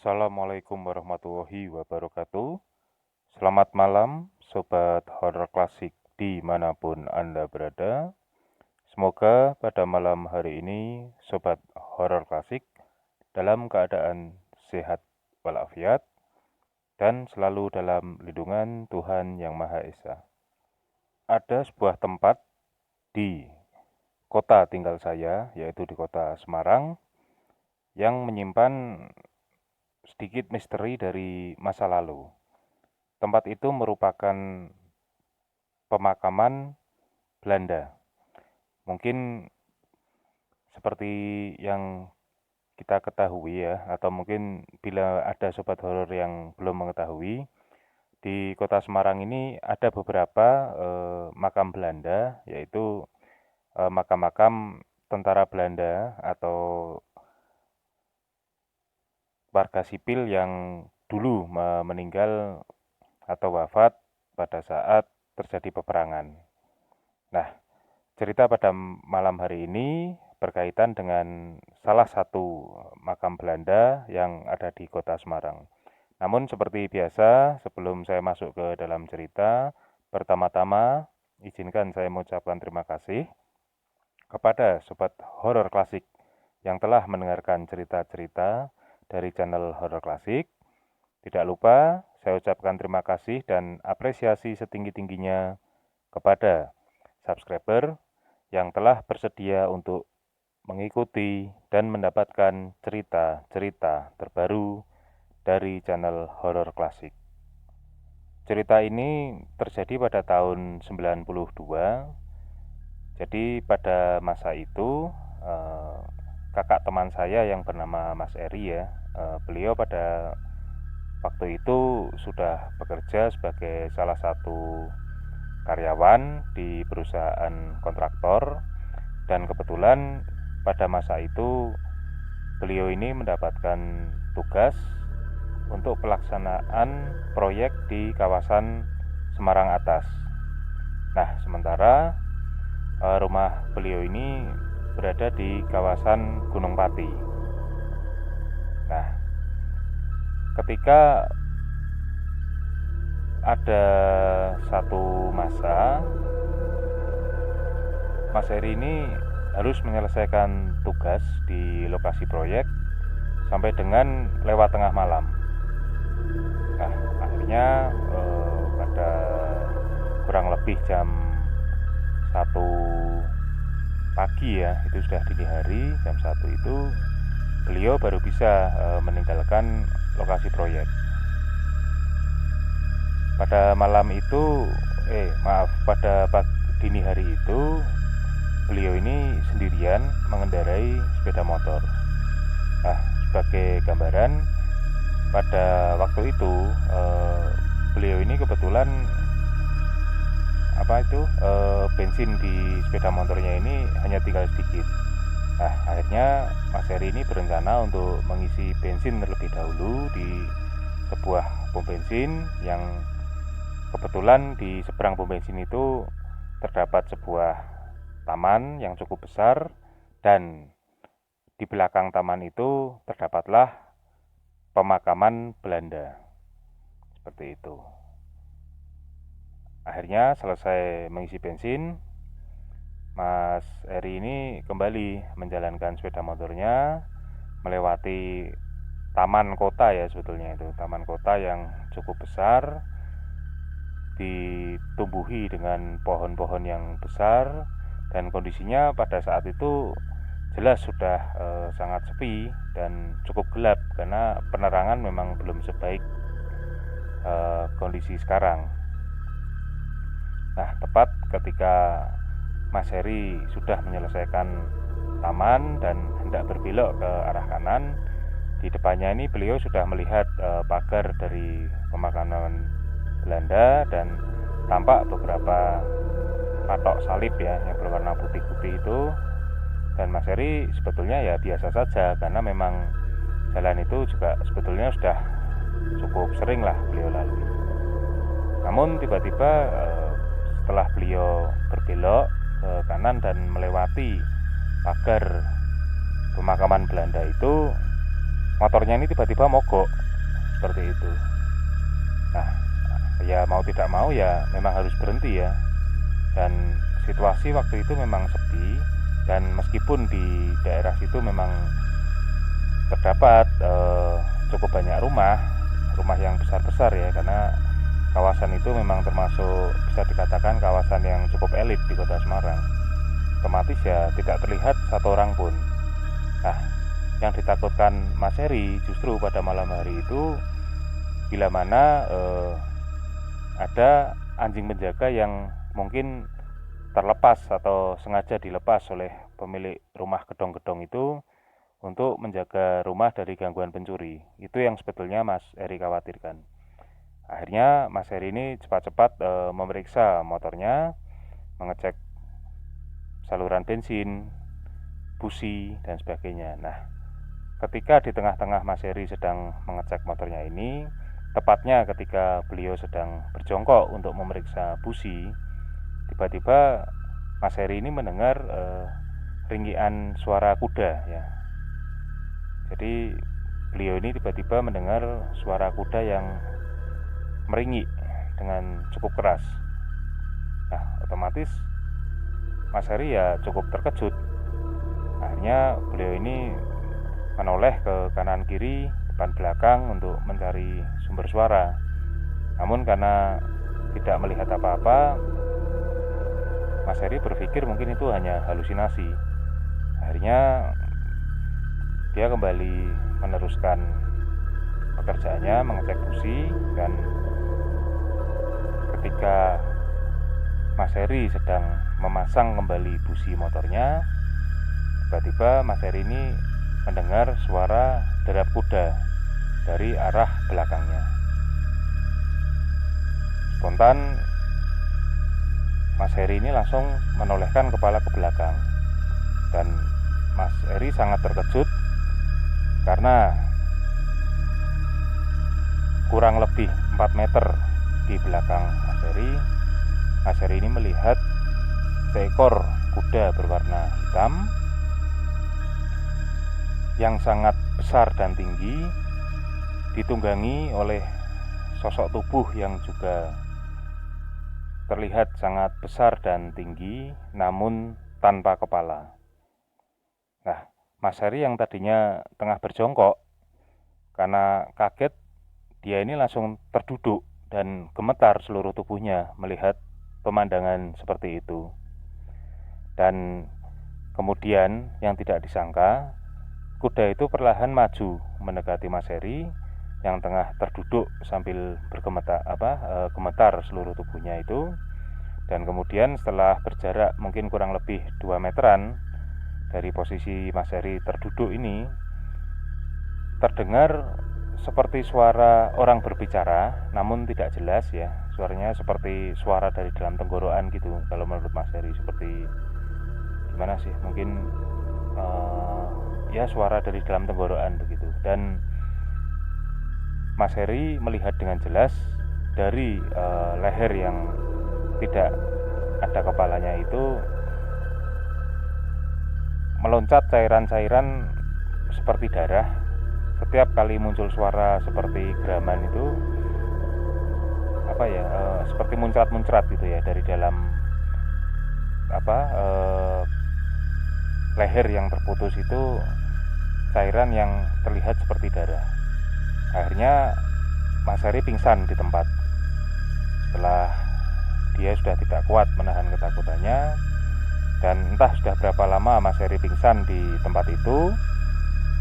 Assalamualaikum warahmatullahi wabarakatuh. Selamat malam, Sobat Horor Klasik dimanapun Anda berada. Semoga pada malam hari ini, Sobat Horor Klasik dalam keadaan sehat walafiat dan selalu dalam lindungan Tuhan Yang Maha Esa. Ada sebuah tempat di kota tinggal saya, yaitu di kota Semarang, yang menyimpan sedikit misteri dari masa lalu. Tempat itu merupakan pemakaman Belanda. Mungkin seperti yang kita ketahui ya, atau mungkin bila ada sobat horor yang belum mengetahui, di kota Semarang ini ada beberapa makam Belanda, yaitu makam-makam tentara Belanda atau warga sipil yang dulu meninggal atau wafat pada saat terjadi peperangan. Nah, cerita pada malam hari ini berkaitan dengan salah satu makam Belanda yang ada di kota Semarang. Namun seperti biasa, sebelum saya masuk ke dalam cerita, pertama-tama izinkan saya mengucapkan terima kasih kepada Sobat Horor Klasik yang telah mendengarkan cerita-cerita dari channel Horor Klasik. Tidak lupa saya ucapkan terima kasih dan apresiasi setinggi-tingginya kepada subscriber yang telah bersedia untuk mengikuti dan mendapatkan cerita-cerita terbaru dari channel Horor Klasik. Cerita ini terjadi pada tahun 92. Jadi pada masa itu kakak teman saya yang bernama Mas Eri ya, beliau pada waktu itu sudah bekerja sebagai salah satu karyawan di perusahaan kontraktor, dan kebetulan pada masa itu beliau ini mendapatkan tugas untuk pelaksanaan proyek di kawasan Semarang Atas. Nah, sementara rumah beliau ini berada di kawasan Gunung Pati. Nah, ketika ada satu masa, Mas Heri ini harus menyelesaikan tugas di lokasi proyek sampai dengan lewat tengah malam. Nah, akhirnya pada kurang lebih jam 1 pagi ya, itu sudah dini hari, jam 1 itu beliau baru bisa meninggalkan lokasi proyek. Pada malam itu, pada dini hari itu, beliau ini sendirian mengendarai sepeda motor. Nah, sebagai gambaran, pada waktu itu beliau ini kebetulan bensin di sepeda motornya ini hanya tinggal sedikit. Nah, akhirnya Mas Heri ini berencana untuk mengisi bensin terlebih dahulu di sebuah pom bensin yang kebetulan di seberang pom bensin itu terdapat sebuah taman yang cukup besar, dan di belakang taman itu terdapatlah pemakaman Belanda. Seperti itu. Akhirnya selesai mengisi bensin, Mas Eri ini kembali menjalankan sepeda motornya melewati taman kota ya, sebetulnya itu taman kota yang cukup besar, ditumbuhi dengan pohon-pohon yang besar, dan kondisinya pada saat itu jelas sudah sangat sepi dan cukup gelap karena penerangan memang belum sebaik kondisi sekarang. Nah, tepat ketika Mas Heri sudah menyelesaikan taman dan hendak berbelok ke arah kanan, di depannya ini beliau sudah melihat pagar dari pemakaman Belanda dan tampak beberapa patok salib ya yang berwarna putih-putih itu. Dan Mas Heri sebetulnya ya biasa saja karena memang jalan itu juga sebetulnya sudah cukup sering lah beliau lalui. Namun tiba-tiba setelah beliau berbelok ke kanan dan melewati pagar pemakaman Belanda itu, motornya ini tiba-tiba mogok seperti itu. Nah, ya mau tidak mau ya memang harus berhenti ya. Dan situasi waktu itu memang sepi, dan meskipun di daerah situ memang terdapat cukup banyak rumah yang besar-besar ya, karena kawasan itu memang termasuk bisa dikatakan kawasan yang cukup elit di Kota Semarang. Otomatis ya tidak terlihat satu orang pun. Nah, yang ditakutkan Mas Heri justru pada malam hari itu bila mana ada anjing penjaga yang mungkin terlepas atau sengaja dilepas oleh pemilik rumah gedong-gedong itu untuk menjaga rumah dari gangguan pencuri. Itu yang sebetulnya Mas Heri khawatirkan. Akhirnya Mas Heri ini cepat-cepat memeriksa motornya, mengecek saluran bensin, busi, dan sebagainya. Nah, ketika di tengah-tengah Mas Heri sedang mengecek motornya ini, tepatnya ketika beliau sedang berjongkok untuk memeriksa busi, tiba-tiba Mas Heri ini mendengar ringgian suara kuda ya. Jadi beliau ini tiba-tiba mendengar suara kuda yang meringik dengan cukup keras. Nah, otomatis Mas Heri ya cukup terkejut. Akhirnya beliau ini menoleh ke kanan kiri, depan belakang untuk mencari sumber suara. Namun karena tidak melihat apa-apa, Mas Heri berpikir mungkin itu hanya halusinasi. Akhirnya dia kembali meneruskan pekerjaannya, mengecek busi, dan ketika Mas Heri sedang memasang kembali busi motornya, tiba-tiba Mas Heri ini mendengar suara derap kuda dari arah belakangnya. Spontan Mas Heri ini langsung menolehkan kepala ke belakang, dan Mas Heri sangat terkejut karena kurang lebih 4 meter di belakang Mas Heri ini melihat seekor kuda berwarna hitam yang sangat besar dan tinggi, ditunggangi oleh sosok tubuh yang juga terlihat sangat besar dan tinggi, namun tanpa kepala. Nah, Mas Heri yang tadinya tengah berjongkok, karena kaget, dia ini langsung terduduk dan gemetar seluruh tubuhnya melihat pemandangan seperti itu. Dan kemudian yang tidak disangka, kuda itu perlahan maju mendekati Mas Heri yang tengah terduduk sambil gemetar seluruh tubuhnya itu. Dan kemudian setelah berjarak mungkin kurang lebih 2 meteran dari posisi Mas Heri terduduk ini, terdengar seperti suara orang berbicara, namun tidak jelas ya. Suaranya seperti suara dari dalam tenggorokan gitu. Kalau menurut Mas Heri seperti gimana sih? Mungkin ya suara dari dalam tenggorokan begitu. Dan Mas Heri melihat dengan jelas dari leher yang tidak ada kepalanya itu meloncat cairan-cairan seperti darah. Setiap kali muncul suara seperti geraman itu seperti muncrat-muncrat gitu ya dari dalam leher yang terputus itu, cairan yang terlihat seperti darah. Akhirnya Mas Heri pingsan di tempat. Setelah dia sudah tidak kuat menahan ketakutannya, dan entah sudah berapa lama Mas Heri pingsan di tempat itu,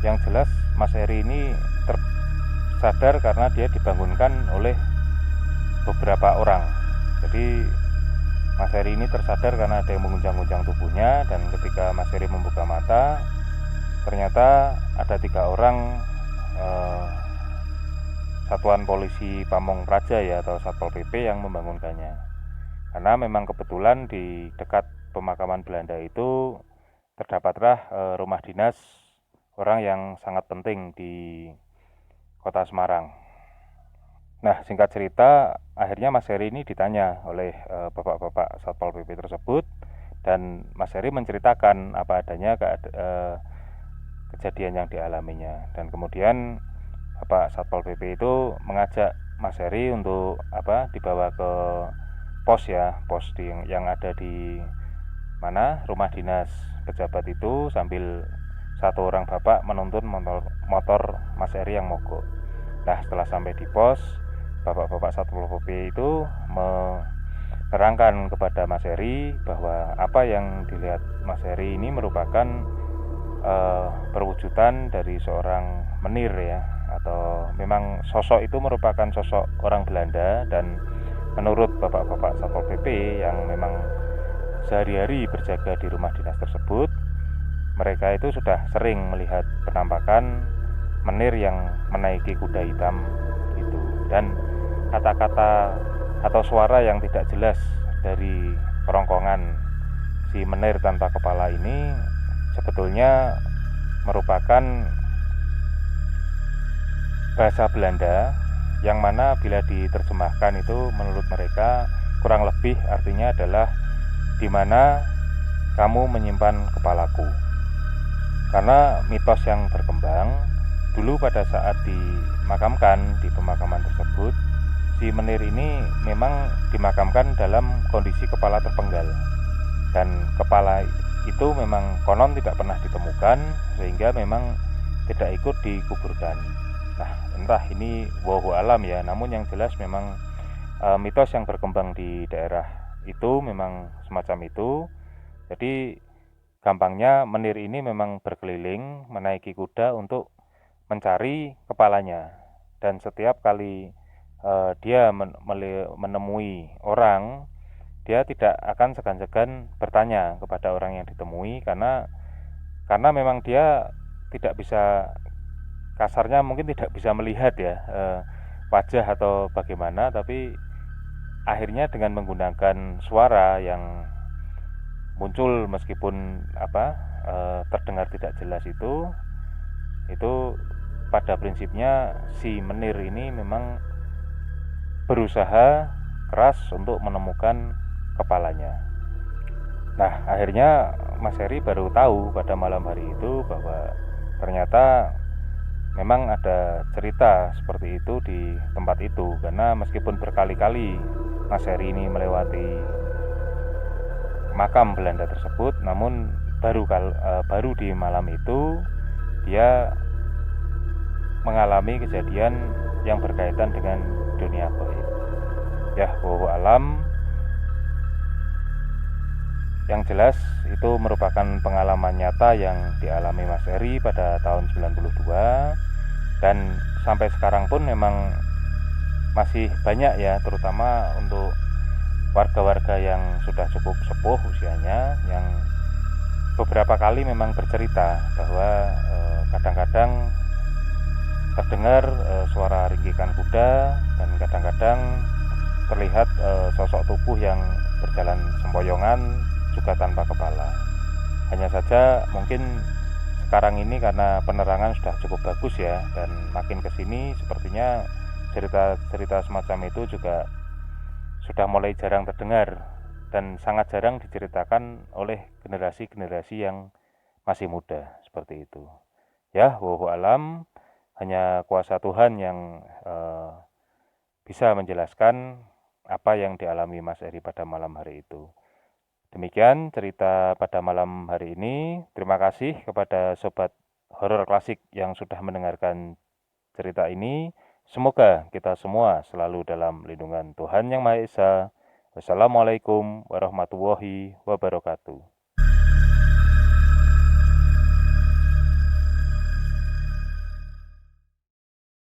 yang jelas Mas Heri ini tersadar karena dia dibangunkan oleh beberapa orang. Jadi Mas Heri ini tersadar karena ada yang mengguncang-guncang tubuhnya, dan ketika Mas Heri membuka mata, ternyata ada 3 orang Satuan Polisi Pamong Praja ya, atau Satpol PP yang membangunkannya. Karena memang kebetulan di dekat pemakaman Belanda itu terdapatlah rumah dinas orang yang sangat penting di Kota Semarang. Nah, singkat cerita, akhirnya Mas Heri ini ditanya oleh bapak-bapak Satpol PP tersebut, dan Mas Heri menceritakan apa adanya kejadian yang dialaminya. Dan kemudian Bapak Satpol PP itu mengajak Mas Heri untuk dibawa ke pos ya, pos yang ada di mana rumah dinas pejabat itu, sambil satu orang bapak menuntun motor Mas Heri yang mogok. Nah, setelah sampai di pos, bapak-bapak Satpol PP itu menerangkan kepada Mas Heri bahwa apa yang dilihat Mas Heri ini merupakan perwujudan dari seorang menir ya, atau memang sosok itu merupakan sosok orang Belanda. Dan menurut bapak-bapak Satpol PP yang memang sehari-hari berjaga di rumah dinas tersebut, mereka itu sudah sering melihat penampakan menir yang menaiki kuda hitam itu. Dan kata-kata atau suara yang tidak jelas dari kerongkongan si menir tanpa kepala ini sebetulnya merupakan bahasa Belanda, yang mana bila diterjemahkan itu menurut mereka kurang lebih artinya adalah di mana kamu menyimpan kepalaku. Karena mitos yang berkembang dulu pada saat dimakamkan di pemakaman tersebut, si menir ini memang dimakamkan dalam kondisi kepala terpenggal, dan kepala itu memang konon tidak pernah ditemukan sehingga memang tidak ikut dikuburkan. Nah, entah ini wallahu alam ya, namun yang jelas memang mitos yang berkembang di daerah itu memang semacam itu. Jadi gampangnya menir ini memang berkeliling menaiki kuda untuk mencari kepalanya, dan setiap kali dia menemui orang, dia tidak akan segan-segan bertanya kepada orang yang ditemui, karena memang dia tidak bisa, kasarnya mungkin tidak bisa melihat ya wajah atau bagaimana, tapi akhirnya dengan menggunakan suara yang muncul meskipun terdengar tidak jelas itu pada prinsipnya si menir ini memang berusaha keras untuk menemukan kepalanya. Nah, akhirnya Mas Heri baru tahu pada malam hari itu bahwa ternyata memang ada cerita seperti itu di tempat itu. Karena meskipun berkali-kali Mas Heri ini melewati makam Belanda tersebut, namun baru di malam itu dia mengalami kejadian yang berkaitan dengan dunia gaib. Ya, wallahu alam. Yang jelas itu merupakan pengalaman nyata yang dialami Mas Heri pada tahun 92, dan sampai sekarang pun memang masih banyak ya, terutama untuk warga-warga yang sudah cukup sepuh usianya, yang beberapa kali memang bercerita bahwa kadang-kadang terdengar suara ringkikan kuda, dan kadang-kadang terlihat sosok tubuh yang berjalan sempoyongan juga tanpa kepala. Hanya saja mungkin sekarang ini karena penerangan sudah cukup bagus ya, dan makin kesini sepertinya cerita-cerita semacam itu juga sudah mulai jarang terdengar dan sangat jarang diceritakan oleh generasi-generasi yang masih muda seperti itu. Ya, wallahu alam, hanya kuasa Tuhan yang bisa menjelaskan apa yang dialami Mas Heri pada malam hari itu. Demikian cerita pada malam hari ini. Terima kasih kepada Sobat Horor Klasik yang sudah mendengarkan cerita ini. Semoga kita semua selalu dalam lindungan Tuhan Yang Maha Esa. Wassalamualaikum warahmatullahi wabarakatuh.